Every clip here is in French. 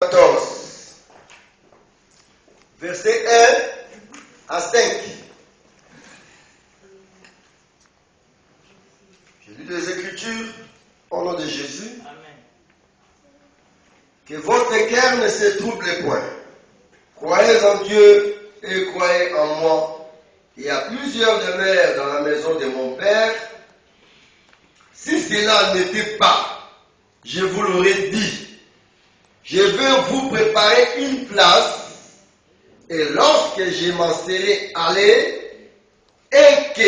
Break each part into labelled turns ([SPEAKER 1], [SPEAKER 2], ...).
[SPEAKER 1] 14, verset 1 à 5. Je lis les Écritures au nom de Jésus.
[SPEAKER 2] Amen.
[SPEAKER 1] Que votre cœur ne se trouble point. Croyez en Dieu et croyez en moi. Il y a plusieurs demeures dans la maison de mon Père. Si cela n'était pas, je vous l'aurais dit. Je veux vous préparer une place, et lorsque je m'en serai allé, et que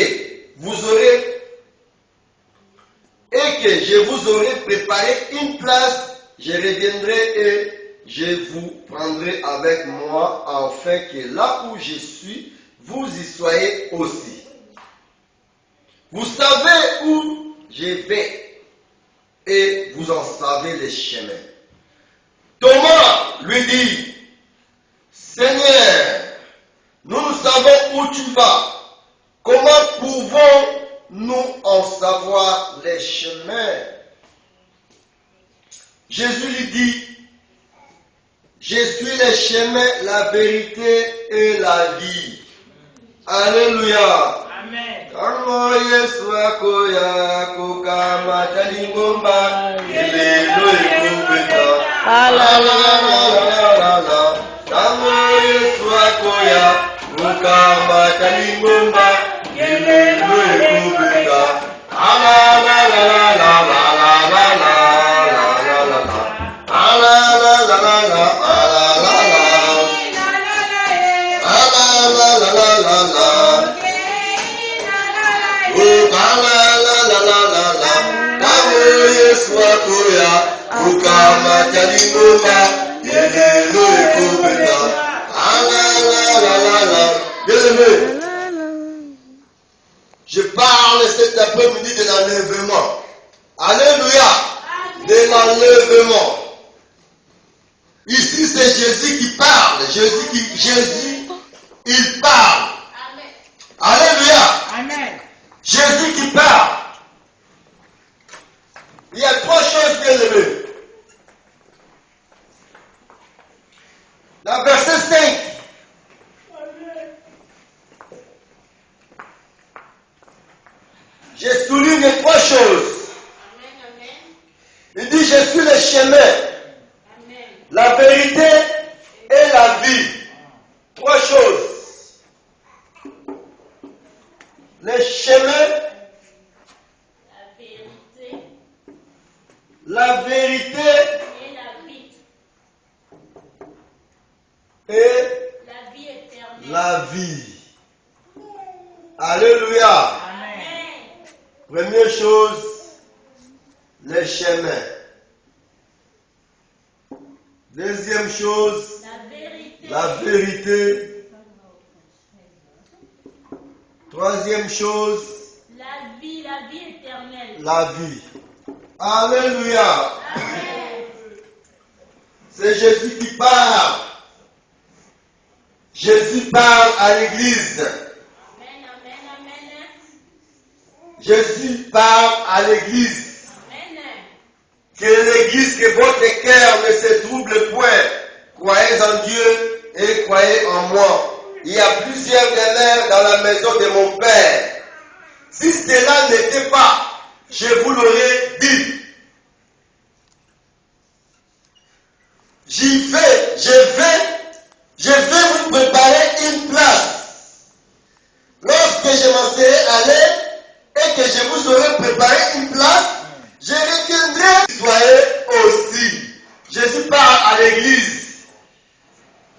[SPEAKER 1] je vous aurai préparé une place, je reviendrai et je vous prendrai avec moi, afin que là où je suis, vous y soyez aussi. Vous savez où je vais, et vous en savez les chemins. Thomas lui dit, Seigneur, nous savons où tu vas. Comment pouvons-nous en savoir les chemins? Jésus lui dit, je suis le chemin, la vérité et la vie. Alléluia.
[SPEAKER 2] Amen.
[SPEAKER 1] Kamo Yesu akoya kukama talingomba ilelo ikubeta. Kamo Yesu akoya kukama talingomba ilelo ikubeta. Je parle cet après-midi de l'enlèvement. Alléluia. De l'enlèvement. Ici, c'est Jésus qui parle. Jésus, il parle. Alléluia.
[SPEAKER 2] Amen.
[SPEAKER 1] Jésus qui parle. Il y a trois choses bien aimées. La verset 5. J'ai souligné trois choses. Il dit, je suis le chemin, la vérité et la vie. Trois choses. Le chemin, la vérité et la vie. Alléluia. Première chose, le chemin. Deuxième chose, la vérité. Troisième chose,
[SPEAKER 2] la vie éternelle.
[SPEAKER 1] la vie. Alléluia.
[SPEAKER 2] Amen.
[SPEAKER 1] C'est Jésus qui parle. Jésus parle à l'église.
[SPEAKER 2] Amen, amen, amen.
[SPEAKER 1] Jésus parle à l'église.
[SPEAKER 2] Amen.
[SPEAKER 1] Que l'église, que votre cœur ne se trouble point. Croyez en Dieu et croyez en moi. Il y a plusieurs demeures dans la maison de mon Père. Si cela n'était pas, je vous l'aurais dit. Je vais vous préparer une place. Lorsque je m'en serai allé et que je vous aurai préparé une place, je reviendrai. Soyez aussi. Jésus parle à l'église.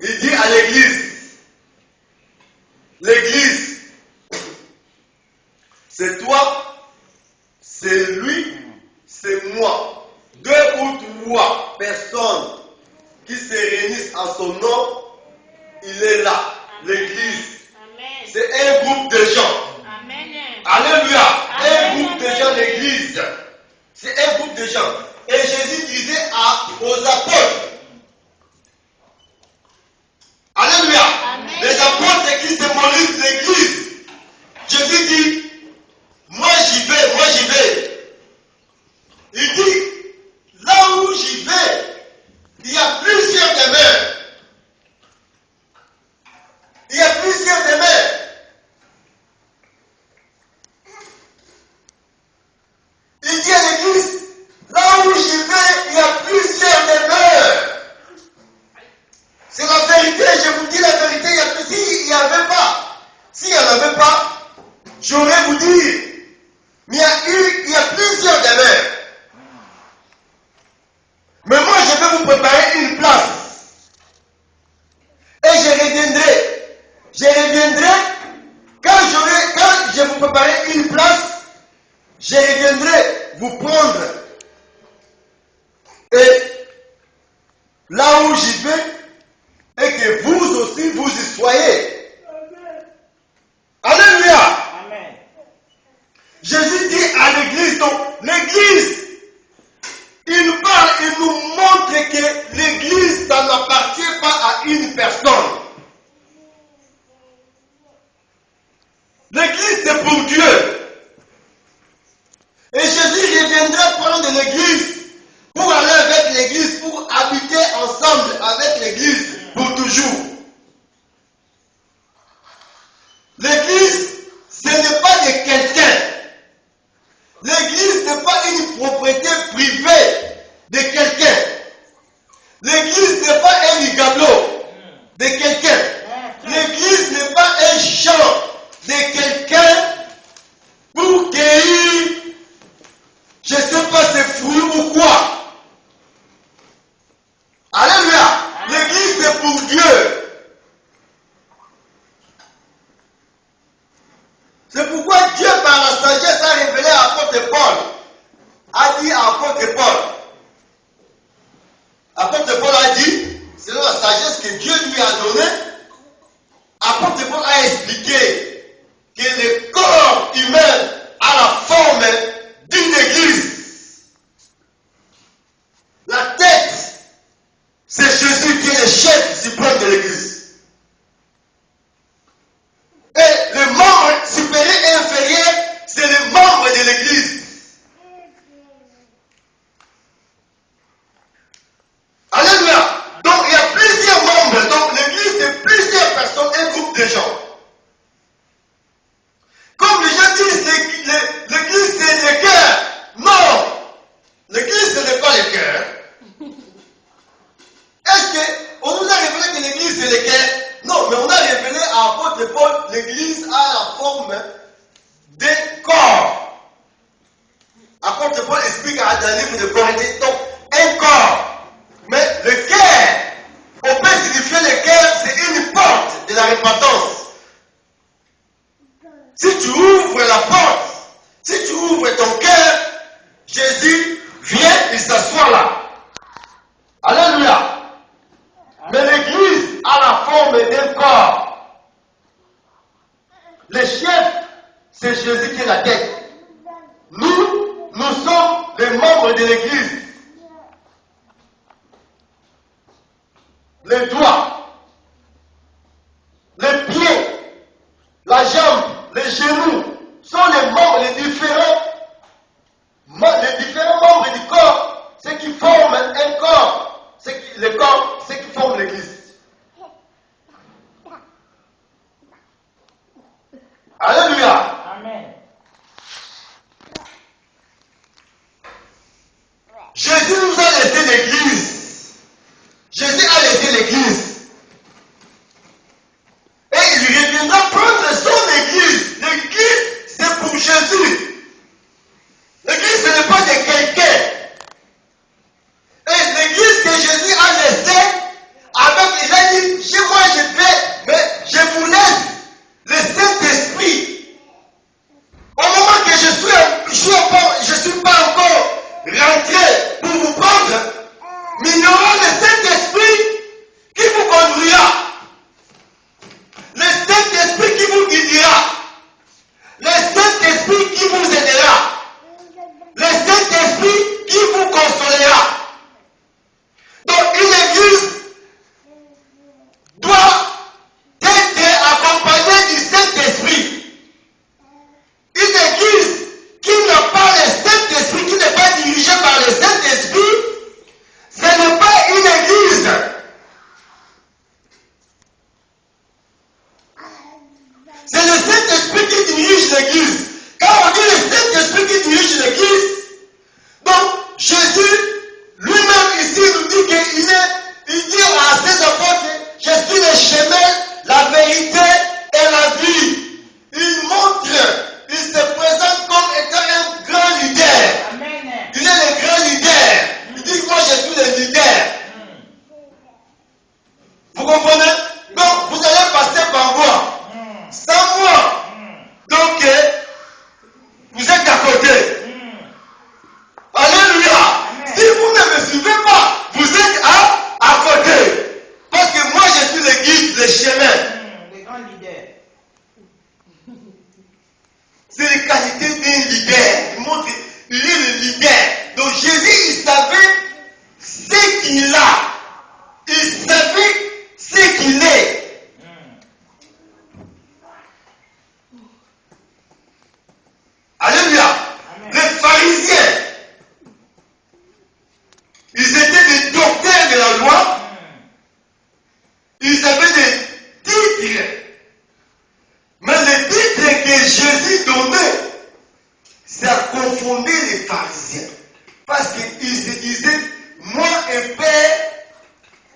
[SPEAKER 1] Il dit à l'église, l'église, c'est toi, c'est lui, c'est moi. Deux ou trois personnes qui se réunissent en son nom, il est là, l'église.
[SPEAKER 2] Amen.
[SPEAKER 1] C'est un groupe de gens.
[SPEAKER 2] Amen.
[SPEAKER 1] Alléluia. Un
[SPEAKER 2] Amen.
[SPEAKER 1] groupe de gens, l'église. C'est un groupe de gens. Et Jésus disait aux apôtres, alléluia.
[SPEAKER 2] Amen.
[SPEAKER 1] Les apôtres, c'est qui symbolisent l'église. Jésus dit, moi j'y vais. Il dit, là où j'y vais, il y a plusieurs là où j'y vais et que vous aussi vous y soyez. Alléluia.
[SPEAKER 3] Amen.
[SPEAKER 1] Jésus dit à l'église, donc l'église, il nous parle, il nous montre que l'église, ça n'appartient pas à une personne. L'église, c'est pour Dieu. Et Jésus reviendra prendre l'église pour aller avec l'église, pour habiter ensemble avec l'église pour toujours. L'église, ce n'est pas de quelqu'un. L'église n'est pas une propriété privée de quelqu'un. L'église n'est pas un igalo de quelqu'un. L'église n'est pas un champ de quelqu'un pour cueillir, je ne sais pas, ses fruits ou quoi. Alléluia. L'église c'est pour Dieu. C'est pourquoi Dieu, par la sagesse, a révélé à l'apôtre Paul, a dit à l'apôtre Paul. L'apôtre Paul a dit, selon la sagesse que Dieu lui a donnée, l'apôtre Paul a expliqué que le corps humain a la forme d'une église. La tête, c'est Jésus qui est le chef suprême de l'église. Et le membre supérieur et inférieur, c'est le membre de l'église. Alléluia. Donc il y a plusieurs membres. Donc l'église, c'est plusieurs personnes, un groupe de gens. Comme les gens disent, l'église c'est le cœur. Non. L'église ce n'est pas le cœur. Est-ce qu'on nous a révélé que l'église c'est le cœur? Non, mais on a révélé à l'apôtre Paul, l'église a la forme d'un corps. L'apôtre Paul explique dans le livre de Corinthiens, donc un corps. Mais le cœur, on peut signifier le cœur, c'est une porte de la repentance. Si tu ouvres la porte, si tu ouvres ton cœur, Jésus vient, il s'assoit là. Alléluia. Mais l'église a la forme d'un corps. Le chef, c'est Jésus qui est la tête. Nous sommes les membres de l'église. Les doigts, les pieds, la jambe, les genoux sont les membres, les différents membres du corps, ceux qui forment un corps, le corps, ceux qui forment l'église. Alléluia.
[SPEAKER 3] Amen.
[SPEAKER 1] Jésus nous a laissé l'église. Jésus a laissé l'église.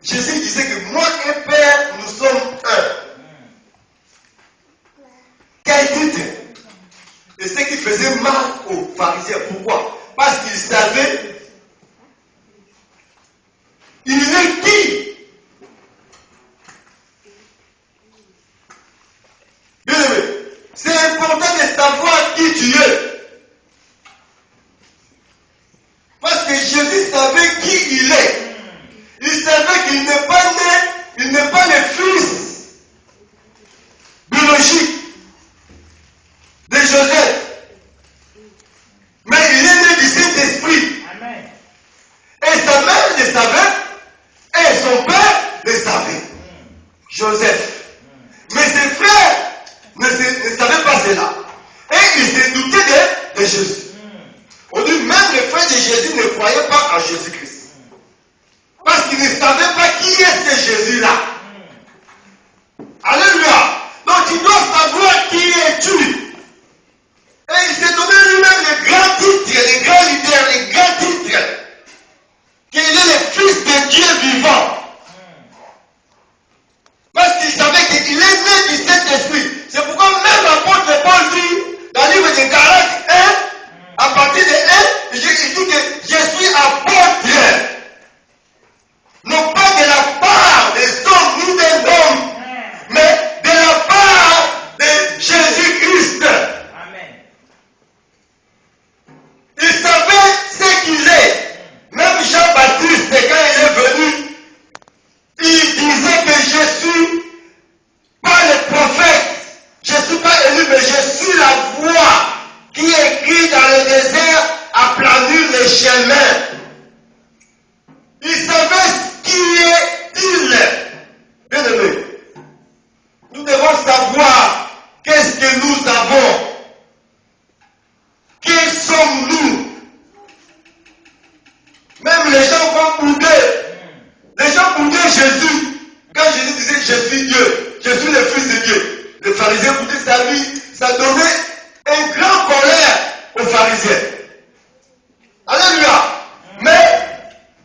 [SPEAKER 1] Jésus disait que moi et Père, nous sommes un. Quel titre? Et ce qui faisait mal aux pharisiens. Pourquoi? Parce qu'ils savaient il est qui? Bien aimé, c'est important de savoir qui tu es. Parce que Jésus savait qui il est. Il savait qu'il n'est pas né, il n'est pas le fils biologique de Joseph. Mais il est né du Saint-Esprit. Amen. Et sa mère le savait, et son père le savait. Joseph. Mais ses frères ne savaient pas cela. Et ils se doutaient de Jésus. Aujourd'hui, même les frères de Jésus ne croyaient pas en Jésus-Christ. Parce qu'ils ne savaient pas qui est ce Jésus-là. Alléluia. Donc tu dois savoir qui es-tu. Et il s'est donné lui-même les grands titres, les grands leaders, les grands titres. Qu'il est le Fils de Dieu vivant. Parce qu'il savait qu'il est né du Saint-Esprit. C'est pourquoi même l'apôtre Paul dit, dans le livre de Galates 1, à partir de 1, il dit que je suis apôtre. Non pas de la part des hommes ni des hommes, mais de la part de Jésus-Christ. Amen. Il savait ce qu'il est. Même Jean-Baptiste, quand il est venu, il disait que je suis pas le prophète, je ne suis pas élu, mais je suis la voix qui écrit dans le désert à planir les chemins. Il savait qui est-il. Bien aimé, nous devons savoir qu'est-ce que nous avons. Qui sommes-nous? Même les gens vont bouder. Les gens boudaient Jésus. Quand Jésus disait je suis Dieu, je suis le Fils de Dieu. Les pharisiens boudaient sa vie. Ça donnait une grande colère aux pharisiens. Alléluia. Mais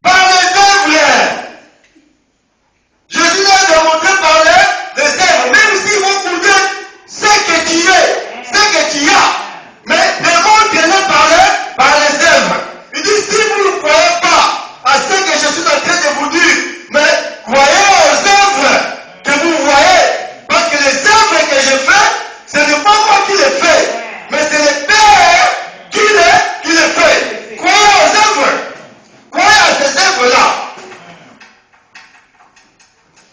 [SPEAKER 1] par les œuvres, Jésus a démontré par les œuvres, même s'ils vont bouder ce que tu es, ce que tu as, mais démontre-le par les œuvres. Il dit si vous ne croyez pas à ce que je suis en train de vous dire, mais croyez aux œuvres que vous voyez, parce que les œuvres que je fais, ce n'est pas moi qui les fais, mais c'est le Père qui les fait. Croyez aux œuvres. Croyez à ces œuvres-là.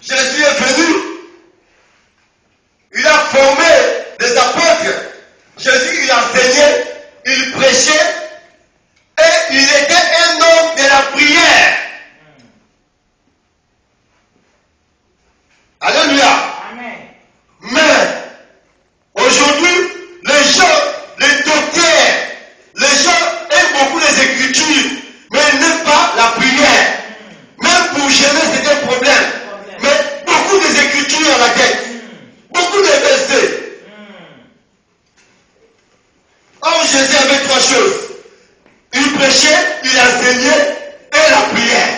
[SPEAKER 1] Jésus est venu. Il a formé des apôtres. Jésus, il enseignait, il prêchait, et il était un homme de la prière. Alléluia. Amen. Mais aujourd'hui, les gens, les docteurs, les gens aiment beaucoup les Écritures, mais ils n'aiment pas la prière. Même pour jeûner, c'est un problème. Mais beaucoup des Écritures à la tête. Beaucoup de versets. Or, Jésus avait trois choses. Il prêchait, il enseignait et la prière.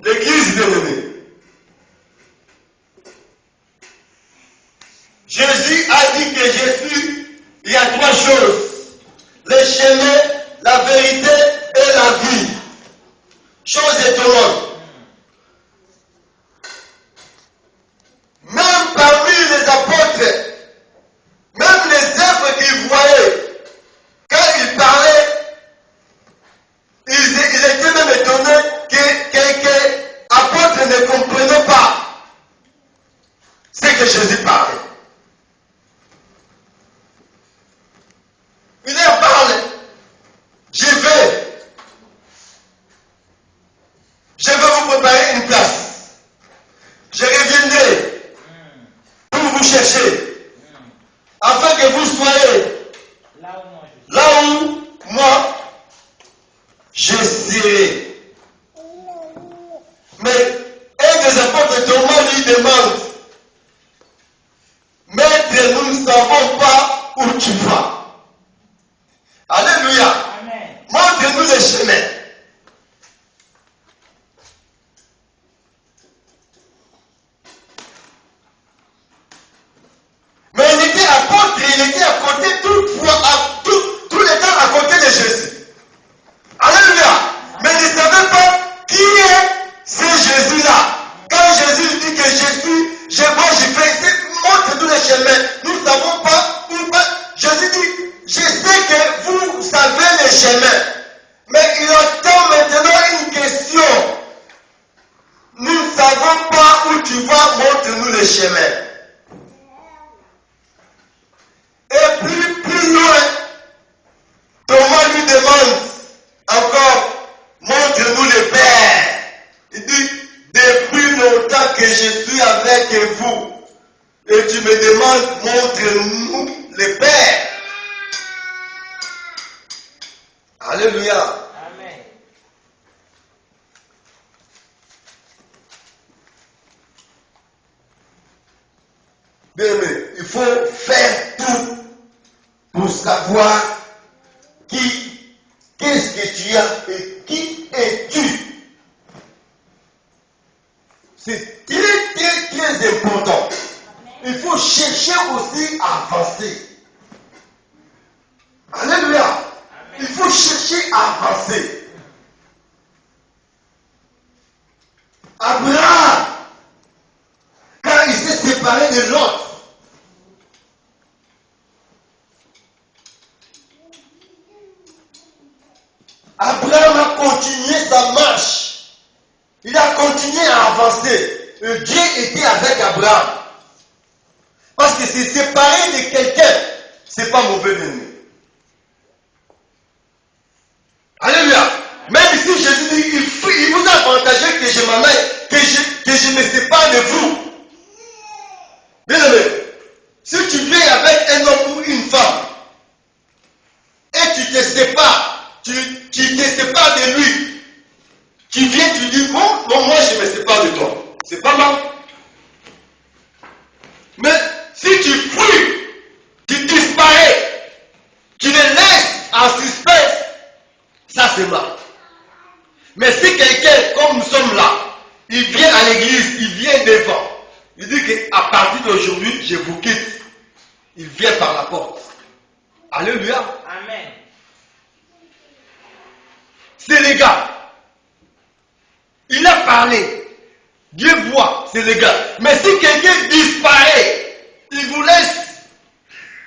[SPEAKER 1] L'église bien-aimée. Jésus a dit que je suis, il y a trois choses. Le chemin, la vérité et la vie. Chose étonnante. Même parmi les apôtres, même les œuvres qu'ils voyaient, quand ils parlaient, ils étaient même étonnés que quelques apôtres ne comprenaient pas ce que Jésus parlait. Il leur parle, je vais vous préparer une place. Je reviendrai pour vous chercher, afin que vous soyez là où moi je serai. Mais un des apôtres demande, Maître, nous ne savons pas où tu vas. Alléluia.
[SPEAKER 2] Amen.
[SPEAKER 1] Montre-nous le chemin. Mais il était apôtre, il était à côté tout le temps à côté de Jésus. Alléluia. Mais il ne savait pas qui est ce Jésus-là. Quand Jésus lui dit que moi je fais, montre-nous le chemin. Nous ne savons pas où va. Jésus dit, je sais que vous savez le chemin. Mais il attend maintenant une question. Nous ne savons pas où tu vas, montre-nous le chemin. Et plus loin, Thomas lui demande encore, montre-nous le Père. Il dit, depuis longtemps que je suis avec vous, et tu me demandes, montre-nous le Père. Alléluia.
[SPEAKER 2] Amen.
[SPEAKER 1] Bien aimé, il faut faire tout pour savoir qu'est-ce que tu as et qui es-tu. C'est très important. Il faut chercher aussi à avancer. Alléluia. Il faut chercher à avancer. Abraham, quand il s'est séparé de l'autre, Abraham a continué sa marche. Il a continué à avancer. Et Dieu était avec Abraham. Parce que se séparer de quelqu'un, c'est pas mauvais ennemi. Alléluia. Même si Jésus dit, il vous a avantagé que je m'en aille, que je me sépare de vous. Bien aimé, si tu viens avec un homme ou une femme, et tu te sépares, tu te sépares de lui, tu viens, tu dis, bon, moi je me sépare de toi. C'est pas mal. Mais si tu fuis, tu disparais, tu le laisses en suspense, ça c'est mal. Mais si quelqu'un, comme nous sommes là, il vient à l'église, il vient devant, il dit qu'à partir d'aujourd'hui, je vous quitte. Il vient par la porte. Alléluia.
[SPEAKER 2] Amen.
[SPEAKER 1] C'est les gars. Il a parlé. Dieu voit, c'est les gars. Mais si quelqu'un disparaît, il vous laisse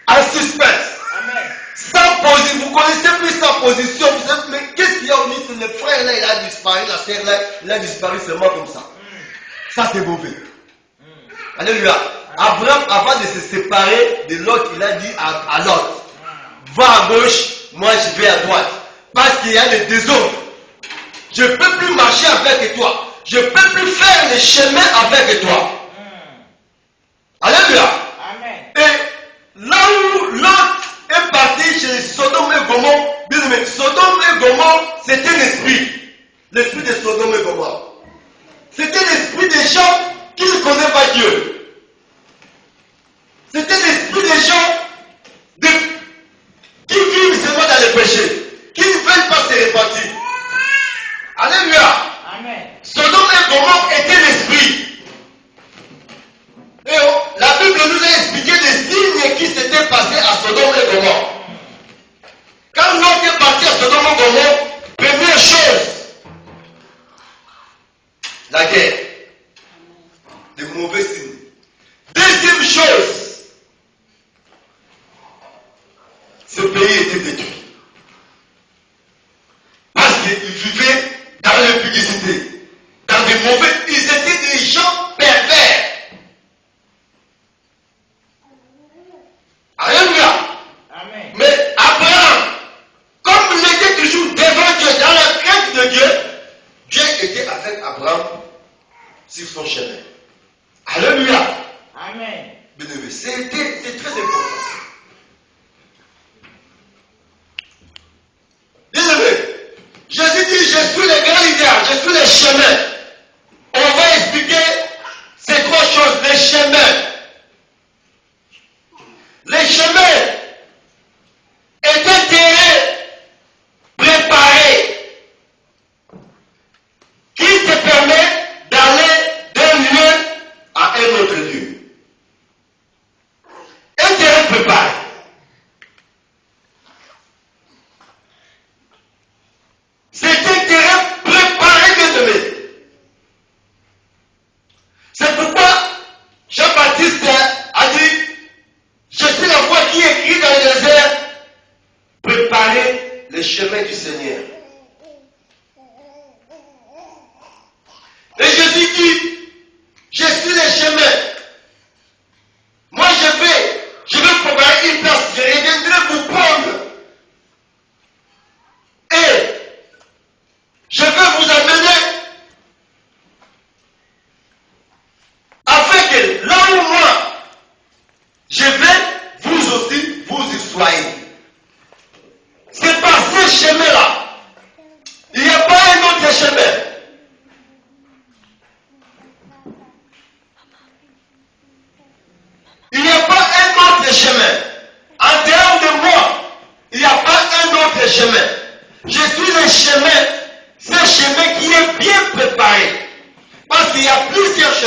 [SPEAKER 1] en suspense.
[SPEAKER 2] Amen.
[SPEAKER 1] Sans position, vous connaissez plus sa position. Vous savez, mais qu'est-ce qu'il y a au milieu? Le frère là, il a disparu, la sœur là, il a disparu seulement comme ça. Ça c'est mauvais. Alléluia. Abraham, avant de se séparer de l'autre, il a dit à l'autre, va à gauche, moi je vais à droite. Parce qu'il y a le désordre. Je ne peux plus marcher avec toi. Je ne peux plus faire le chemin avec toi. Alléluia.
[SPEAKER 2] Amen.
[SPEAKER 1] Et là où l'autre est parti chez Sodome et Gomorrhe, Sodome et Gomorrhe, c'était l'esprit. L'esprit de Sodome et Gomorrhe. C'était l'esprit des gens qui ne connaissent pas Dieu. C'était l'esprit des gens qui vivent seulement dans le péché, qui ne veulent pas se repentir. Alléluia.
[SPEAKER 2] Amen.
[SPEAKER 1] Sodome et Gomorrhe était l'esprit. Et la Bible nous a expliqué les signes qui s'étaient passés à Sodome et Gomorrhe. Quand l'homme est parti à Sodome et Gomorrhe, première chose, la guerre. De mauvais signes. Deuxième chose, ce pays était détruit. Parce qu'ils vivaient dans l'impudicité, dans des mauvais. Ils étaient des gens pervers. Alléluia.
[SPEAKER 2] Amen.
[SPEAKER 1] Mais Abraham, comme il était toujours devant Dieu, dans la crainte de Dieu, Dieu était avec Abraham sur son chemin. Alléluia.
[SPEAKER 2] Amen.
[SPEAKER 1] Bien-aimé, c'est très important. Bien-aimé, Jésus dit, je suis le grand leader, je suis le chemin. On va expliquer ces trois choses.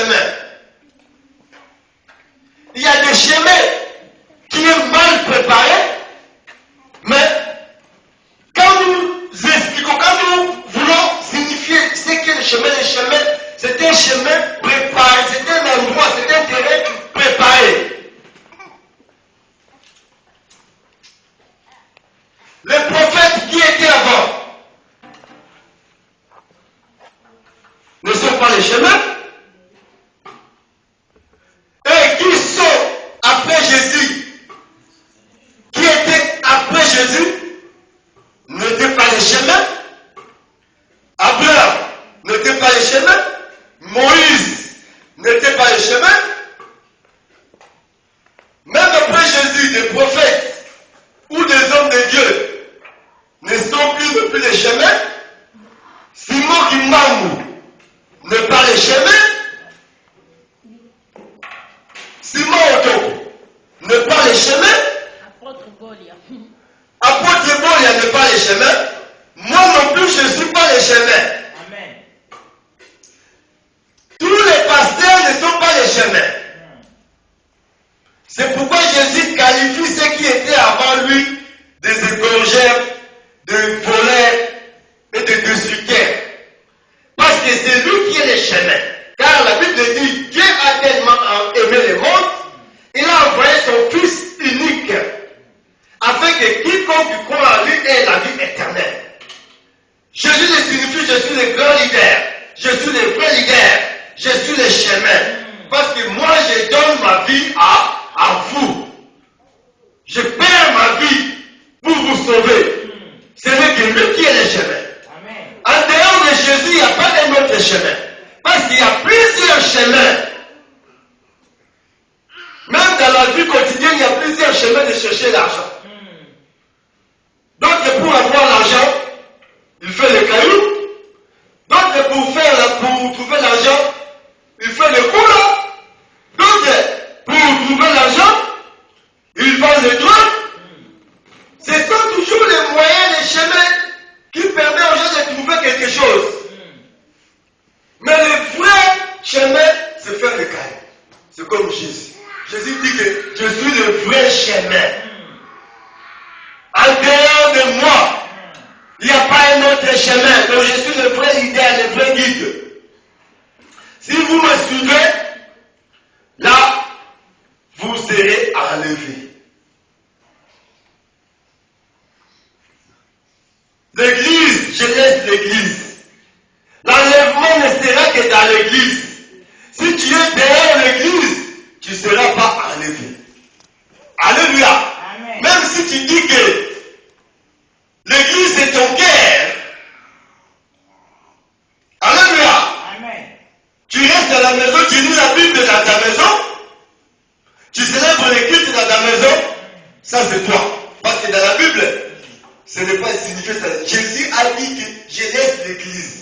[SPEAKER 1] chemins. Il y a des chemins qui sont mal préparés, mais quand nous expliquons, quand nous voulons signifier ce qu'est le chemin, c'est un chemin préparé, c'est un endroit, c'est un terrain préparé. Les prophètes qui étaient avant ne sont pas les chemins. Et qui sont après Jésus, qui étaient après Jésus, n'étaient pas les chemins. Abraham n'était pas les chemins. Moïse n'était pas les chemins. Même après Jésus, des prophètes ou des hommes de Dieu ne sont plus depuis les chemins. Simon Kimbangu n'est pas les chemins. Simon Otoko n'est pas les chemins.
[SPEAKER 2] Apôtre Bolia.
[SPEAKER 1] Apôtre Bolia n'est pas les chemins. Moi non plus, je ne suis pas les chemins.
[SPEAKER 2] Amen.
[SPEAKER 1] Tous les pasteurs ne sont pas les chemins. C'est pourquoi Jésus qualifie ceux qui étaient avant lui des égorgeurs, de voleurs et de destructeurs. Parce que c'est lui qui est le chemin. Car la Bible dit, Dieu a tellement aimé le monde, il a envoyé son Fils unique, afin que quiconque croit en lui ait la vie éternelle. Jésus ne signifie je suis le grand leader, je suis le vrai leader, je suis le chemin. Parce que moi je donne ma vie à vous. Je perds ma vie pour vous sauver. Ce n'est que lui qui est le chemin.
[SPEAKER 2] Amen.
[SPEAKER 1] En dehors de Jésus, il n'y a pas un autre chemin. Parce qu'il y a plusieurs chemins. Même dans la vie quotidienne, il y a plusieurs chemins de chercher l'argent. Donc pour avoir l'argent, il fait le caillou. Donc pour trouver l'argent, il fait le courant. Donc pour trouver l'argent, il vend le droit. Ce sont toujours les moyens, les chemins qui permettent aux gens de trouver quelque chose. Mais le vrai chemin, c'est faire le caillou. C'est comme Jésus. Jésus dit que je suis le vrai chemin. En dehors de moi, il n'y a pas un autre chemin. Donc je suis le vrai leader, le vrai guide. Si vous me suivez, là, vous serez enlevé. L'église, je laisse l'église. L'enlèvement ne sera que dans l'église. Si tu es derrière l'église, tu ne seras pas enlevé. Alléluia.
[SPEAKER 2] Amen.
[SPEAKER 1] Même si tu dis que l'église est ton cœur. Alléluia.
[SPEAKER 2] Amen.
[SPEAKER 1] Tu restes à la maison, tu lis la Bible dans ta maison. Tu célèbres les cultes dans ta maison. Ça c'est toi. Parce que dans la Bible, ce n'est pas signifié ça. Jésus a dit que je laisse l'église.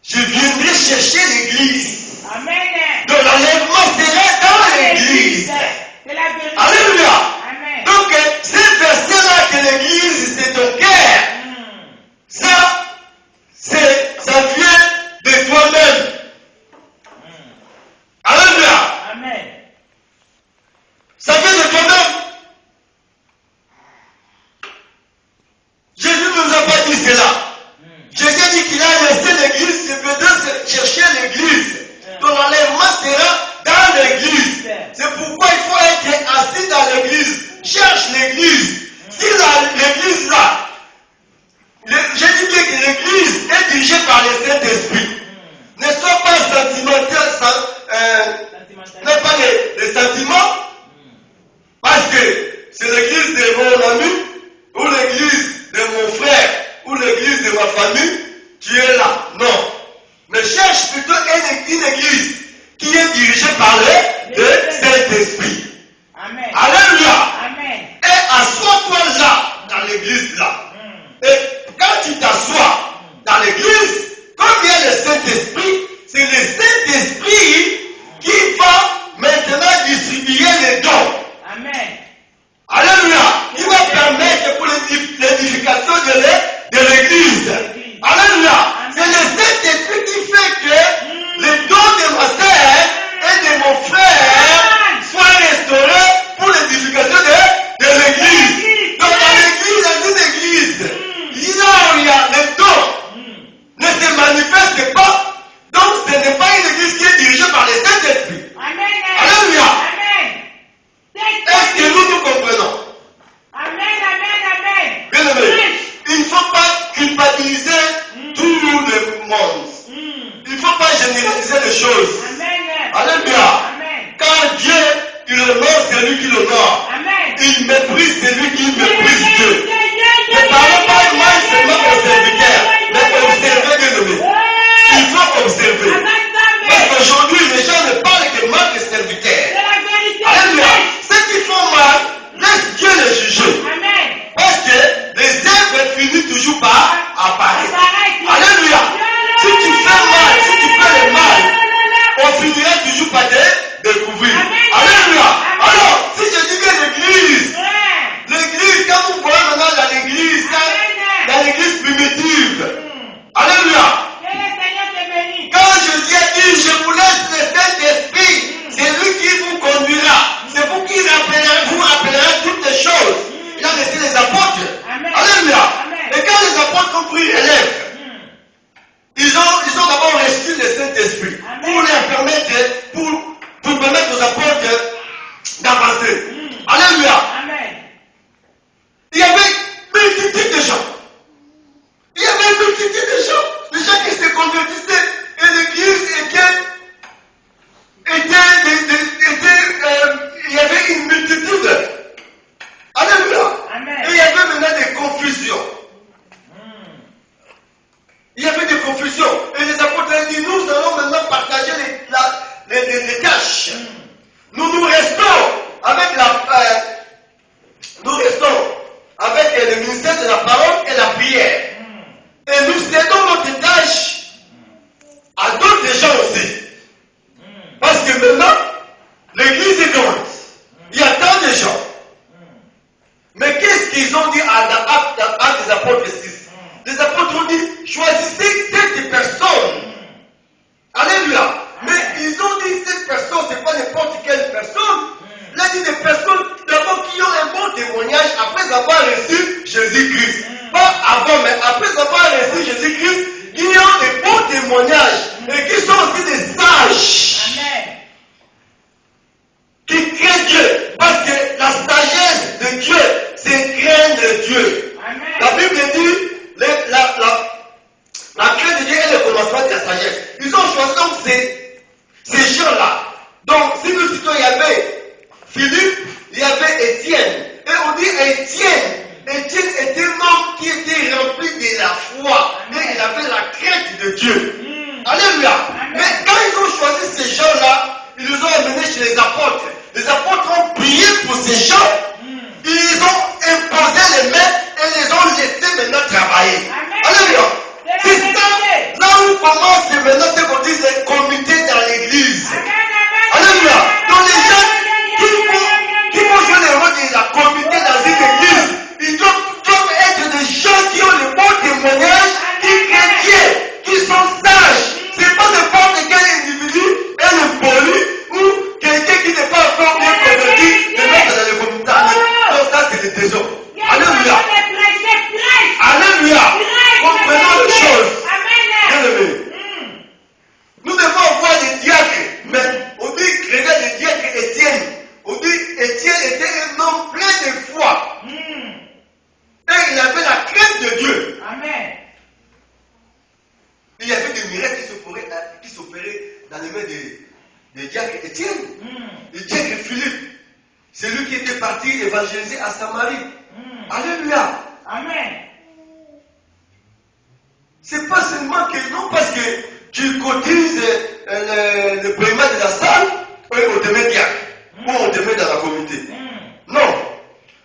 [SPEAKER 1] Je viendrai chercher l'église.
[SPEAKER 2] Amen.
[SPEAKER 1] Donc l'enlèvement sera dans l'église.
[SPEAKER 2] C'est la vérité.
[SPEAKER 1] Alléluia.
[SPEAKER 2] Amen.
[SPEAKER 1] Donc ces versets-là que l'église c'est ton cœur, ça vient de toi-même. Alléluia.
[SPEAKER 2] Amen.
[SPEAKER 1] Ça vient de toi-même. Jésus ne nous a pas dit cela. Jésus dit qu'il a laissé l'église, c'est peut-être chercher l'église. Donc l'enlèvement sera dans l'église. C'est pourquoi il faut être assis dans l'église. Cherche l'église. Si l'église là, j'ai dit bien que l'église est dirigée par le Saint-Esprit. Ne sois pas sentimental, n'est pas les sentiments, parce que c'est l'église de mon ami, ou l'église de mon frère, ou l'église de ma famille, tu es là. Non. Mais cherche plutôt une église qui est dirigée par le Saint-Esprit.
[SPEAKER 2] Amen.
[SPEAKER 1] Alléluia.
[SPEAKER 2] Amen.
[SPEAKER 1] Et assois-toi là, dans l'église là. Et quand tu t'assois dans l'église, comme il y a le Saint-Esprit, c'est le Saint-Esprit concrétiser les choses.
[SPEAKER 2] Amen.
[SPEAKER 1] Alléluia.
[SPEAKER 2] Amen.
[SPEAKER 1] Quand Dieu, il honore celui qui l'honore.
[SPEAKER 2] Amen.
[SPEAKER 1] Il méprise celui qui méprise Dieu. Ne parlez pas mal seulement aux serviteurs, mais observez, bien aimé. Il faut observer. Parce qu'aujourd'hui, les gens ne parlent que mal des serviteurs. Alléluia. Ceux qui font mal, laisse Dieu les juger.
[SPEAKER 2] Amen.
[SPEAKER 1] Parce que les œuvres finissent toujours par apparaître. Alléluia. Si tu fais mal, si tu fais le mal, on finira toujours par te découvrir. Alléluia. Alors, si je dis bien l'église, l'église, quand vous voyez maintenant dans l'église, dans l'église primitive, alléluia. Quand je dis, je vous laisse le Saint-Esprit, c'est lui qui vous conduira. C'est vous qui vous rappellerez toutes les choses. Il a laissé les apôtres. Alléluia. Et quand les apôtres ont pris élève, ils ont d'abord reçu le Saint-Esprit pour leur permettre, pour permettre aux apôtres d'avancer. Alléluia. Il y avait multitude de gens. Il y avait multitude de gens. Les gens qui se convertissaient. Et l'église il y avait une multitude. Alléluia. Et il y avait maintenant des confusions. Il y avait des confusions. Et les apôtres ont dit, nous allons maintenant partager les tâches. Nous restons avec le ministère de la parole et la prière. Et nous cédons notre tâche à d'autres gens aussi. Parce que maintenant, l'église est grande. Il y a tant de gens. Mais qu'est-ce qu'ils ont dit à Actes des apôtres 6? Les apôtres ont dit, choisissez cette personne. Alléluia. Mais ils ont dit, cette personne, ce n'est pas n'importe quelle personne. Il a dit des personnes d'abord qui ont un bon témoignage après avoir reçu Jésus-Christ. Pas avant, mais après avoir reçu Jésus-Christ, qui ont des bons témoignages et qui sont aussi des sages.
[SPEAKER 2] Amen.
[SPEAKER 1] Qui craignent Dieu. Parce que la sagesse de Dieu, c'est craindre Dieu.
[SPEAKER 2] Amen.
[SPEAKER 1] La Bible dit, la crainte de Dieu est le commencement de la sagesse. Ils ont choisi donc ces gens-là. Donc, si nous citons, il y avait Philippe, il y avait Étienne. Et on dit Étienne était un homme qui était rempli de la foi. Et il avait la crainte de Dieu. Alléluia. Mais quand ils ont choisi ces gens-là, ils les ont amenés chez les apôtres. Les apôtres ont prié pour ces gens. Ils ont imposé les mains et les ont laissés maintenant travailler. Alléluia. C'est ça, là où commence maintenant ce qu'on dit, c'est comité dans l'église. Alléluia. Donc les gens qui vont jouer le rôle de la comité dans une église, ils doivent être des gens qui ont le bon témoignage, qui craignent Dieu, qui sont sages. C'est pas n'importe quel individu, un impoli ou quelqu'un qui n'est pas encore bien converti de mettre dans le comité. Donc ça c'est le désordre. Alléluia. Alléluia. Comprenons les choses. Bien-aimés. Nous devons avoir des diacres, mais on dit que les diacres Étienne. On dit Étienne était un homme plein de foi. Et il avait la crainte de Dieu.
[SPEAKER 2] Amen.
[SPEAKER 1] Il y avait des miracles qui s'opéraient dans les mains des diacres Étienne. Le diacre Philippe, c'est lui qui était parti évangéliser à Samarie. Alléluia.
[SPEAKER 2] Amen.
[SPEAKER 1] C'est pas seulement que, non parce que tu cotises le paiement de la salle, on te met diacre, ou on te met dans la communauté. Non.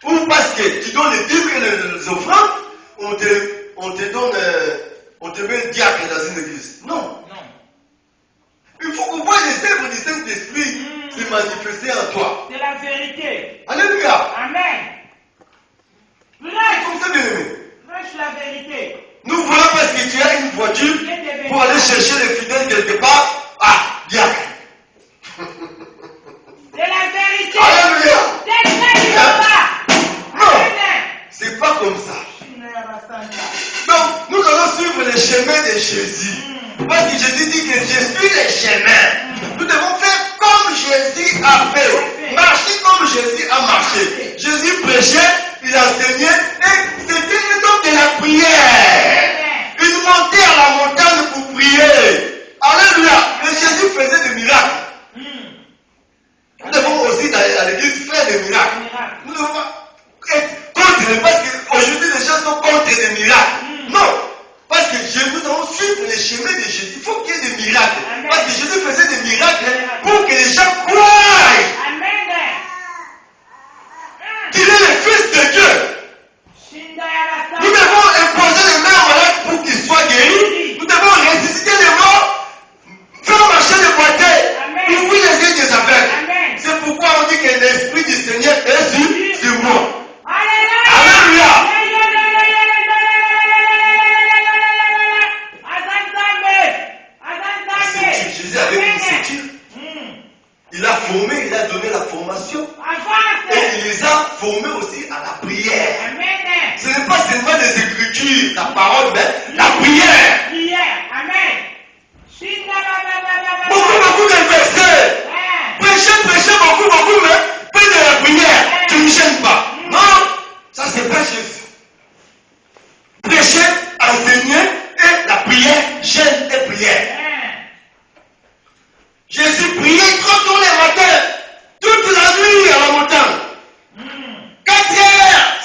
[SPEAKER 1] Ou parce que tu donnes les dîmes et les offrandes, on te met diacre dans une église. Non. Il faut qu'on voit les œuvres du Saint-Esprit se manifester en toi.
[SPEAKER 2] C'est la vérité.
[SPEAKER 1] Alléluia.
[SPEAKER 2] Amen.
[SPEAKER 1] Comme ça, bien aimé.
[SPEAKER 2] Prêche la vérité.
[SPEAKER 1] Nous voilà parce que tu as une voiture pour aller chercher les fidèles quelque part. Ah, diacre.
[SPEAKER 2] C'est la vérité.
[SPEAKER 1] Alléluia.
[SPEAKER 2] C'est ça qui va pas.
[SPEAKER 1] Non, c'est pas comme ça. Donc, nous allons suivre le chemin de Jésus. Parce que Jésus dit que je suis le chemin. Nous devons faire comme Jésus a fait. Marcher comme Jésus a marché. Jésus prêchait, il enseignait, et c'était un homme de la prière. Il montait à la montagne pour prier. Alléluia. Mais Jésus faisait des miracles. Nous devons aussi à l'église faire des miracles. Nous ne devons pas être contre, parce qu'aujourd'hui les gens sont contre des miracles. Non. Parce que nous devons suivre les chemins de Jésus. Il faut qu'il y ait des miracles.
[SPEAKER 2] Amen.
[SPEAKER 1] Parce que Jésus faisait des miracles pour que les gens croient
[SPEAKER 2] Amen.
[SPEAKER 1] qu'il est le Fils de Dieu. Nous devons imposer les mains aux malades pour qu'ils soient guéris. Nous devons ressusciter les morts, faire marcher les boiteux, ouvrir les yeux des aveugles.
[SPEAKER 2] Amen.
[SPEAKER 1] C'est pourquoi on dit que l'Esprit du Seigneur est sur moi.
[SPEAKER 2] Alléluia.
[SPEAKER 1] Jésus avait une ceinture. Il a formé, il a donné la formation. Et il les a formés aussi à la prière. Ce n'est pas seulement des écritures, la parole, mais la prière. Beaucoup de versets. Prêchez beaucoup, mais peu de la prière. Tu ne gênes pas. Non, ça c'est pas Jésus. Prêcher, enseigner et la prière, gêne et prière. Jésus priait 3 tours le matin, toute la nuit à la montagne. 4h,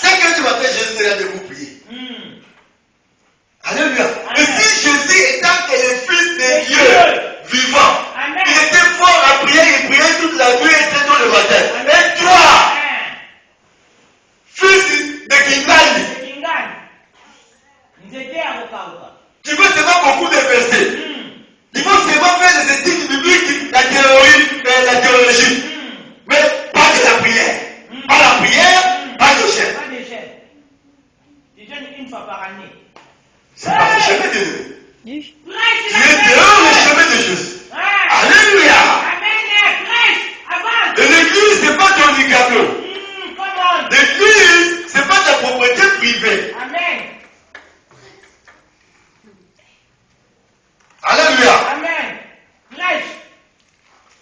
[SPEAKER 1] 5h du matin, Jésus était là debout prier. Alléluia. Et si Jésus étant que le Fils de Dieu vivant,
[SPEAKER 2] Amen.
[SPEAKER 1] il était fort à prier, il priait toute la nuit et 3 tours le matin. Et toi, fils de Kingani, tu veux seulement beaucoup de versets. Il faut seulement faire des études bibliques, la théologie. Mais pas de la prière. Pas la prière, pas de chef.
[SPEAKER 2] Tu jeûnes une fois par année.
[SPEAKER 1] C'est pas le chemin de Dieu.
[SPEAKER 2] Prêche
[SPEAKER 1] Tu es dehors le chemin de Jésus. Alléluia.
[SPEAKER 2] Amen. Prêche. Avance.
[SPEAKER 1] Et l'église, c'est pas ton handicapé.
[SPEAKER 2] Come on.
[SPEAKER 1] L'église, c'est pas ta propriété privée.
[SPEAKER 2] Amen.
[SPEAKER 1] Alléluia.
[SPEAKER 2] Amen. Prêche.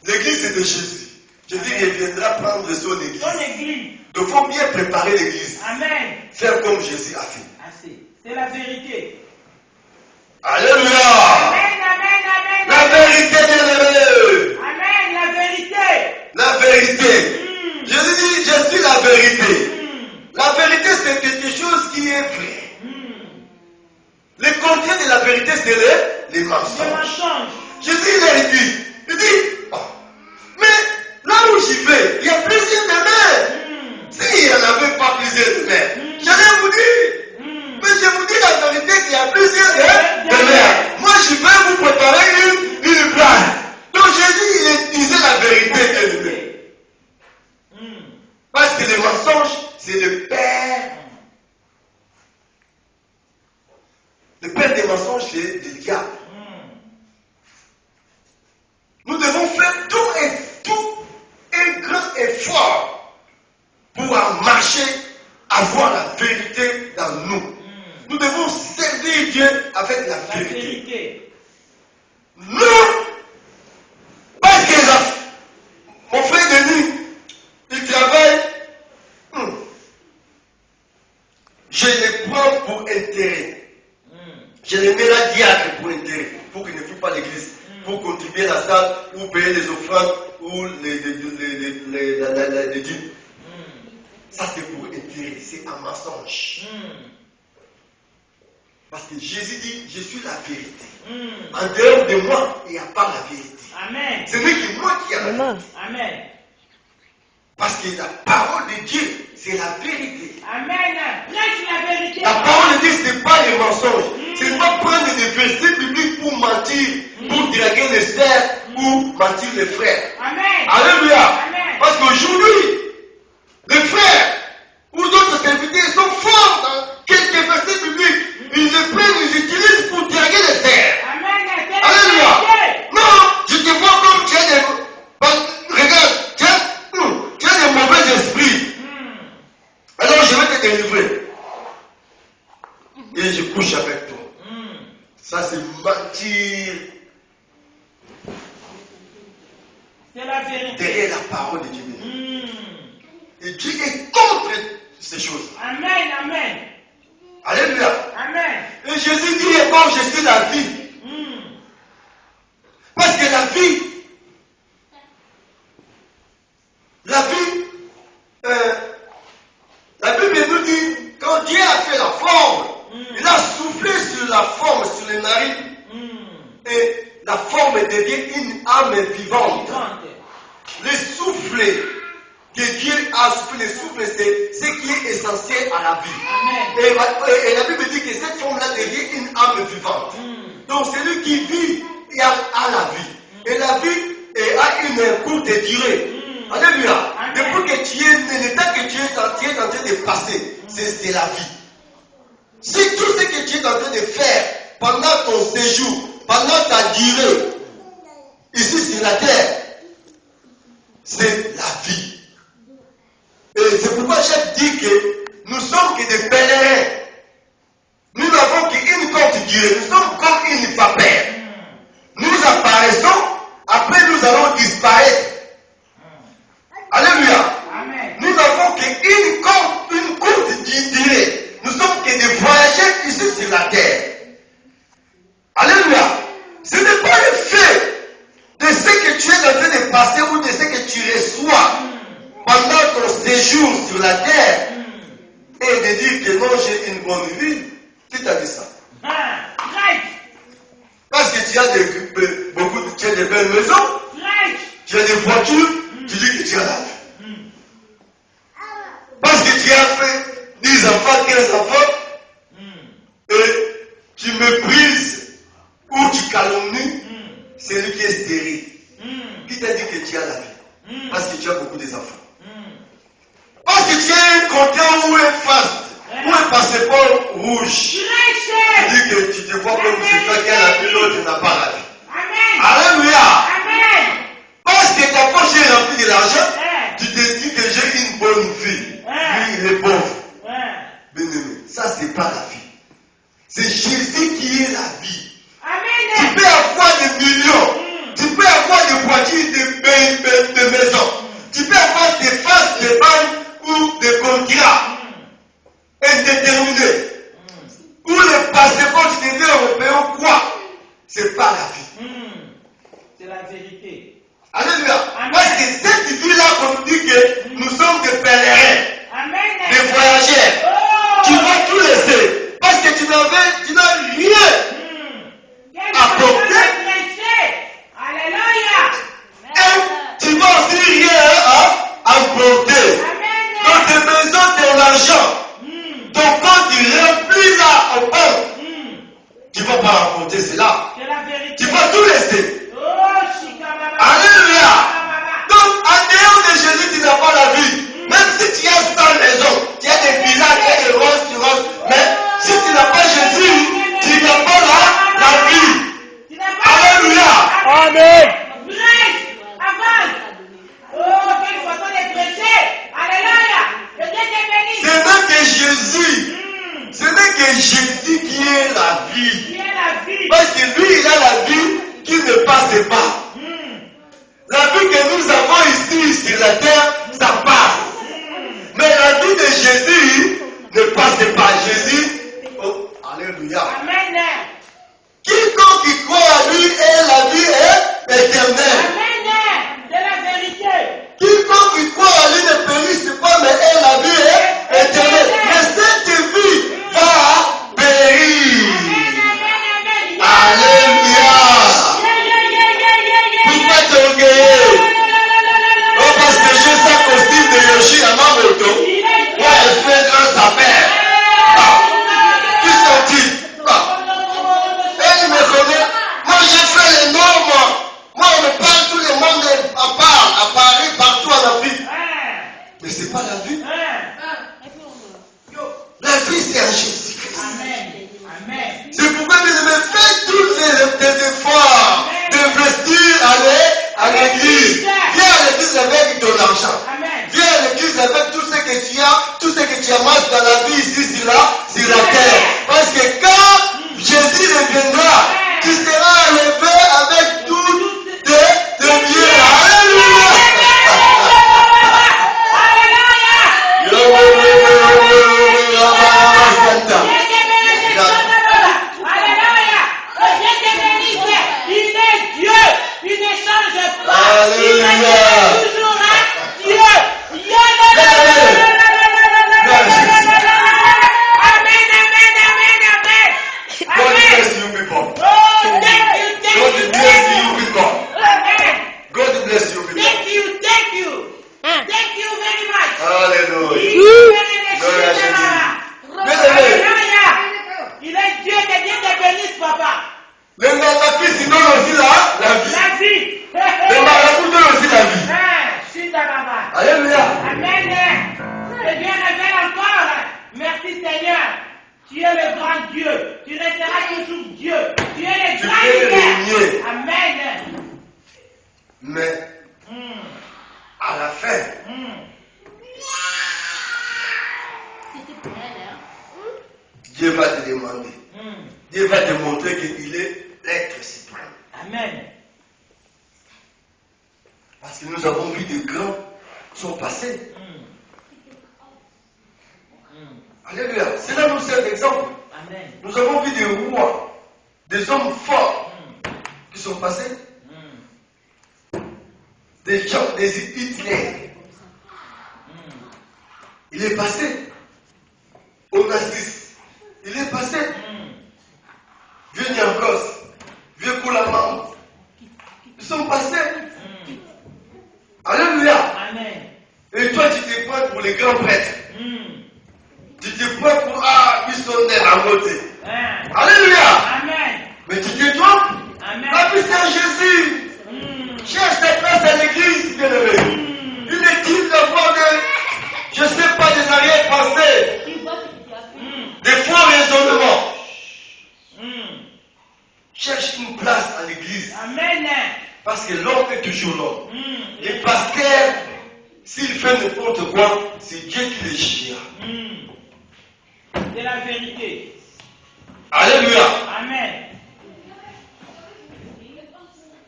[SPEAKER 1] L'église, c'est de Jésus. Jésus reviendra prendre son église.
[SPEAKER 2] Ton église.
[SPEAKER 1] Il faut bien préparer l'église.
[SPEAKER 2] Amen.
[SPEAKER 1] Faire comme Jésus a fait.
[SPEAKER 2] Assez. C'est la vérité.
[SPEAKER 1] Alléluia.
[SPEAKER 2] Amen.
[SPEAKER 1] La vérité, bien-aimé.
[SPEAKER 2] Amen. La vérité.
[SPEAKER 1] La vérité. Jésus dit, je suis la vérité. La vérité, c'est quelque chose qui est vrai. Le contraire de la vérité, c'est les
[SPEAKER 2] Je
[SPEAKER 1] mensonges.
[SPEAKER 2] m'en
[SPEAKER 1] Jésus, il dit, oh, mais là où j'y vais, il y a plusieurs de mers. S'il n'y en avait pas plusieurs de mers, j'allais vous dire. Mais je vous dis la vérité qu'il y a plusieurs de mers. Moi, je vais vous préparer une place. Donc Jésus, il disait la vérité elle-même. Parce que le mensonge, c'est le père. Le père des mensonges, c'est le diable. Nous devons faire tout un grand effort pour marcher, avoir la vérité dans nous. Nous devons servir Dieu avec la vérité. Nous, parce que mon frère Denis, il travaille, je le prends pour intérêt. Je le mets là diacre pour intérêt, pour qu'il ne fuit pas l'église, pour contribuer à la salle, ou payer les offrandes, ou les dîmes. Ça c'est pour intérêt, c'est un mensonge. Parce que Jésus dit, je suis la vérité. En dehors de moi, il n'y a pas la vérité.
[SPEAKER 2] Amen.
[SPEAKER 1] Ce n'est que moi qui ai la vérité.
[SPEAKER 2] Amen.
[SPEAKER 1] Parce que la parole de Dieu, c'est la vérité.
[SPEAKER 2] Amen. Prêche la vérité.
[SPEAKER 1] La parole de Dieu, ce n'est pas les mensonges. Ce n'est pas prendre des versets bibliques pour mentir, pour draguer les sœurs ou mentir les frères.
[SPEAKER 2] Amen.
[SPEAKER 1] Alléluia.
[SPEAKER 2] Amen.
[SPEAKER 1] Parce qu'aujourd'hui, les frères ou d'autres serviteurs sont forts dans quelques versets bibliques. Ils les prennent, ils utilisent pour draguer les sœurs.
[SPEAKER 2] Amen.
[SPEAKER 1] Alléluia. Non, je te vois comme tu as des... Regarde, tu as des mauvais esprits. Alors je vais te délivrer. Et je couche avec toi. Ça c'est mentir
[SPEAKER 2] C'est la vérité.
[SPEAKER 1] derrière la parole de Dieu. Et Dieu est contre ces choses.
[SPEAKER 2] Amen. Amen.
[SPEAKER 1] Alléluia.
[SPEAKER 2] Amen.
[SPEAKER 1] Et Jésus dit, bon, je suis la vie. vivante.
[SPEAKER 2] vivante.
[SPEAKER 1] Le souffle que Dieu a soufflé, le souffle, c'est ce qui est essentiel à la vie.
[SPEAKER 2] Amen.
[SPEAKER 1] Et la Bible dit que cette forme-là devient une âme vivante. Donc celui qui vit a la vie. Et la vie a une courte durée. Alléluia.
[SPEAKER 2] Amen.
[SPEAKER 1] Depuis que tu es né, l'état que tu es en train de passer, c'est la vie. Si tout ce que tu es en train de faire pendant ton séjour, pendant ta durée, ici sur la terre, c'est la vie. Et c'est pourquoi j'ai dit que nous sommes que des pèlerins. Nous n'avons qu'une courte durée. Nous sommes comme une vapeur. Nous apparaissons, après nous allons disparaître. Alléluia.
[SPEAKER 2] Amen.
[SPEAKER 1] Nous n'avons qu'une courte durée. Nous sommes que des voyageurs ici sur la terre. Alléluia. Ce n'est pas le fait de ce que tu es en train de passer ou de ce que tu reçois pendant ton séjour sur la terre et de dire que non, j'ai une bonne vie. Qui t'a dit ça?
[SPEAKER 2] Right.
[SPEAKER 1] Parce que tu as tu as des belles maisons,
[SPEAKER 2] Right.
[SPEAKER 1] tu as des voitures, tu dis que tu as la vie. Parce que tu as fait 10 enfants, 15 enfants, et tu méprises ou tu calomnies celui qui est stérile. Qui t'a dit que tu as la vie? Parce que tu as beaucoup d'enfants. Parce que tu as un compteur ou un faste, ou un passeport rouge. Tu dis que tu te vois comme si toi qui as la vie, l'autre n'a pas la vie.
[SPEAKER 2] Amen.
[SPEAKER 1] Alléluia.
[SPEAKER 2] Amen.
[SPEAKER 1] Parce que ta poche est remplie de l'argent, tu te dis que j'ai une bonne vie. Lui, il est pauvre. Bien-aimé, ça c'est pas la vie. C'est Jésus qui est la vie. Tu
[SPEAKER 2] Amen.
[SPEAKER 1] peux avoir des millions, tu peux avoir des voitures, des maisons, tu peux avoir des faces, des banques ou des contrats indéterminés. Ou les passeports d'identité européens ou quoi. C'est pas la vie.
[SPEAKER 2] C'est la vérité.
[SPEAKER 1] Alléluia.
[SPEAKER 2] Amen.
[SPEAKER 1] Parce que cette vie-là, qu'on nous dit que nous sommes des pèlerins,
[SPEAKER 2] Amen.
[SPEAKER 1] des voyageurs.
[SPEAKER 2] Oh.
[SPEAKER 1] Tu vas tout laisser. Parce que tu n'as rien. Apporter.
[SPEAKER 2] Alléluia.
[SPEAKER 1] Et tu vas aussi rien à apporter.
[SPEAKER 2] Amen.
[SPEAKER 1] Dans tes maisons, ton argent, ton compte, tu remplis là en banque. Tu ne vas pas apporter cela.
[SPEAKER 2] C'est la vérité.
[SPEAKER 1] Tu vas tout laisser.
[SPEAKER 2] Oh, Shikababa.
[SPEAKER 1] Alléluia. Donc, en dehors de Jésus, tu n'as pas la vie. Même si tu as 100 maisons, tu as des villas, tu as des roses, mais si tu n'as pas Jésus, tu n'as pas la vie. Alléluia.
[SPEAKER 3] Amen.
[SPEAKER 2] Grace, avance. Oh, quelle façon de prêcher. Alléluia. Que Dieu te bénisse.
[SPEAKER 1] Ce n'est que Jésus. Ce n'est que Jésus qui est la vie.
[SPEAKER 2] Qui est la vie.
[SPEAKER 1] Parce que lui, il a la vie qui ne passe pas. La vie que nous avons ici sur la terre, ça passe. Mais la vie de Jésus ne passe pas. Jésus, oh, alléluia.
[SPEAKER 2] Amen.
[SPEAKER 1] Quiconque qui croit à lui est la vie est éternelle.
[SPEAKER 2] Amen. C'est la vérité.
[SPEAKER 1] Quiconque qui croit à lui ne périsse pas, mais est la vie est éternelle. Mais cette vie va périr. Alléluia. Pourquoi te orgueiller? Oh, parce que j'ai sa costume de Yoshi à ma moto. Moi, elle fait grâce à père. Qui sont-ils? Elle me connaît. Moi, j'ai fait les normes. Moi, on me parle, tout le monde en parle. À Paris, partout en Afrique. Mais c'est pas la vie. La vie, c'est en Jésus-Christ.
[SPEAKER 2] Amen.
[SPEAKER 1] C'est pourquoi nous devons faire tous les efforts d'investir à l'église. Viens à l'église avec ton argent.
[SPEAKER 2] Amen.
[SPEAKER 1] Viens à l'église avec tout ce que tu as, tout ce que tu amasses dans la vie ici sur la terre. Parce que quand Jésus reviendra, tu seras élevé avec tout tes biens. Alléluia. God bless you people.
[SPEAKER 2] Tu es le grand Dieu. Tu resteras toujours Dieu. Tu es le
[SPEAKER 1] Tu
[SPEAKER 2] grand
[SPEAKER 1] peux
[SPEAKER 2] Dieu.
[SPEAKER 1] régner.
[SPEAKER 2] Amen.
[SPEAKER 1] Mais à la fin, Dieu va te demander. Dieu va te montrer qu'il est l'être suprême.
[SPEAKER 2] Amen.
[SPEAKER 1] Parce que nous avons vu des grands sont passés. Alléluia. Cela nous sert d'exemple.
[SPEAKER 2] Amen.
[SPEAKER 1] Nous avons vu des rois, des hommes forts qui sont passés. Des gens, des Hitler. Il est passé au nazisme. Il est passé. Vieux Niankos, vieux Koulamam. Ils sont passés. Alléluia.
[SPEAKER 2] Amen.
[SPEAKER 1] Et toi, tu te prends pour les grands prêtres. Tu te prends pour missionnaire à côté. Alléluia.
[SPEAKER 2] Amen.
[SPEAKER 1] Mais tu te trompes.
[SPEAKER 2] Amen.
[SPEAKER 1] La puissance Jésus. Cherche ta place à l'église, bien-aimé. Une église de foi je ne sais pas, des arrière-pensées. Des faux raisonnements. Cherche une place à l'église.
[SPEAKER 2] Amen.
[SPEAKER 1] Parce que l'homme est toujours l'homme. Les pasteurs, s'il fait n'importe quoi, c'est Dieu qui les jugera.
[SPEAKER 2] C'est la vérité.
[SPEAKER 1] Alléluia.
[SPEAKER 2] Amen.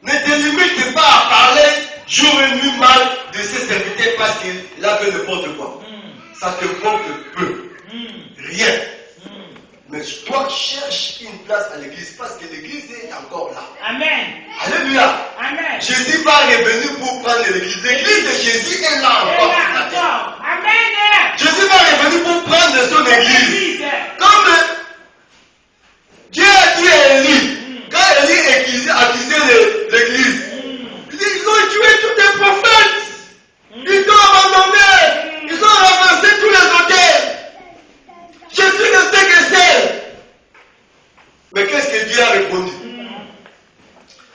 [SPEAKER 1] Ne te limite pas à parler jour et nuit mal de ses serviteurs parce qu'il a fait n'importe quoi. Ça te compte peu. Rien. Mais toi, cherche une place à l'église parce que l'église est encore là.
[SPEAKER 2] Amen.
[SPEAKER 1] Alléluia.
[SPEAKER 2] Amen.
[SPEAKER 1] Jésus va revenir pour prendre l'église. L'église de Jésus est là
[SPEAKER 2] Et
[SPEAKER 1] encore.
[SPEAKER 2] là encore. Amen.
[SPEAKER 1] Jésus va revenir pour prendre son église.
[SPEAKER 2] Église.
[SPEAKER 1] Comme Dieu a dit à Élie, quand Élie accusait l'église, il dit, ils ont tué tous les prophètes. Ils ont abandonné. Ils ont ramassé tous les hôtels. Je suis resté que seul. Mais qu'est-ce que Dieu a répondu?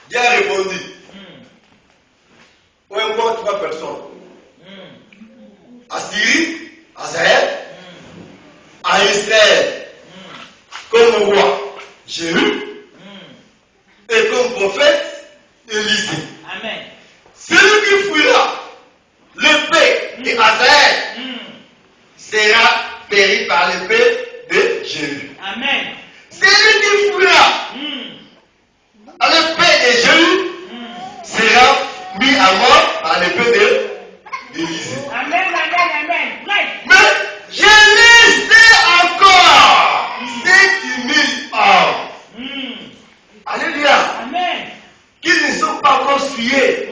[SPEAKER 1] Dieu a répondu. Au moins 3 personnes. À Syrie, à Sahel, à Israël, comme roi Jéhu, et comme prophète Élisée.
[SPEAKER 2] Amen.
[SPEAKER 1] Celui qui fuira l'épée de Hazaël sera péri par l'épée de Jéhu.
[SPEAKER 2] Amen.
[SPEAKER 1] Celui qui fuira à l'épée de Jéhu sera mis à mort par l'épée d'Élisée.
[SPEAKER 2] Amen. Amen. Amen. Bref.
[SPEAKER 1] Mais je listais encore 7000 hommes. Alléluia.
[SPEAKER 2] Amen.
[SPEAKER 1] Qui ne sont pas encore sués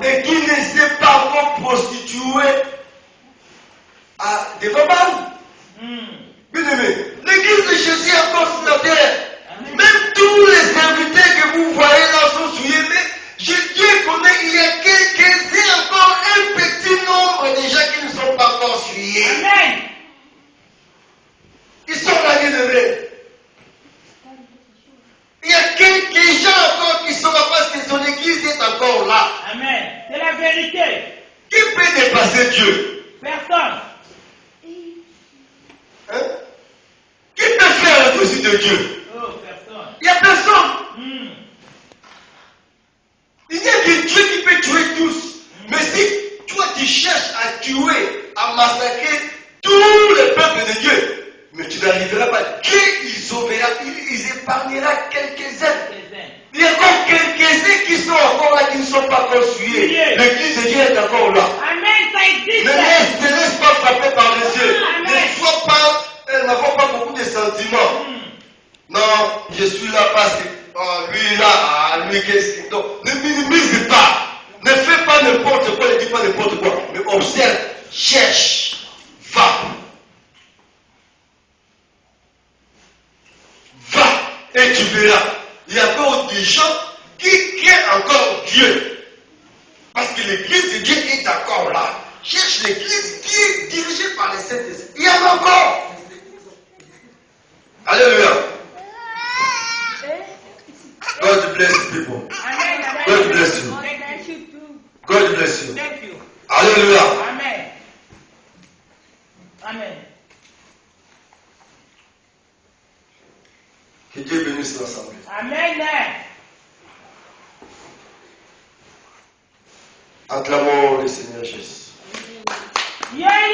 [SPEAKER 1] et qui ne s'est pas encore prostitués devant Baal. Bien aimé, l'église de Jésus est encore sur la terre. Même tous les invités que vous voyez là sont souillés. Mais Dieu connaît, il y a quelques-uns encore, un petit nombre de gens qui ne sont pas encore souillés.
[SPEAKER 2] Amen.
[SPEAKER 1] Ils sont là, bien aimés. Il y a quelques gens encore qui sont là parce que son église est encore là.
[SPEAKER 2] Amen. C'est la vérité.
[SPEAKER 1] Qui peut dépasser Dieu?
[SPEAKER 2] Personne.
[SPEAKER 1] Hein? Qui peut faire au-dessus de Dieu?
[SPEAKER 2] Oh, personne.
[SPEAKER 1] Il n'y a personne. Il n'y a que Dieu qui peut tuer tous. Mais si toi tu cherches à tuer, à massacrer tous les peuples de Dieu, mais tu n'arriveras pas. Dieu, il épargnera quelques-uns. Il y a encore quelques-uns qui sont encore là, qui ne sont pas encore suivés. L'église de Dieu est encore là.
[SPEAKER 2] Amen, ça existe.
[SPEAKER 1] Ne laisse pas frapper par les yeux.
[SPEAKER 2] Amen.
[SPEAKER 1] Ne sois pas, n'avons pas beaucoup de sentiments. Non, je suis là parce que lui là, lui qu'est-ce que. Donc, ne minimise pas. Ne fais pas n'importe quoi, ne dis pas n'importe quoi. Mais observe, cherche, va. Va et tu verras. Il y a encore des gens qui craignent encore Dieu. Parce que l'église de Dieu est encore là. Cherche l'église qui est dirigée par les Saints-Esprits. Il y en a encore. Alléluia. God bless you people. God bless you. God bless you.
[SPEAKER 2] Thank you.
[SPEAKER 1] Alléluia.
[SPEAKER 2] Amen. Amen.
[SPEAKER 1] Que Dieu bénisse l'assemblée.
[SPEAKER 2] Amen.
[SPEAKER 1] Acclamons le Seigneur Jésus.
[SPEAKER 2] Yeah.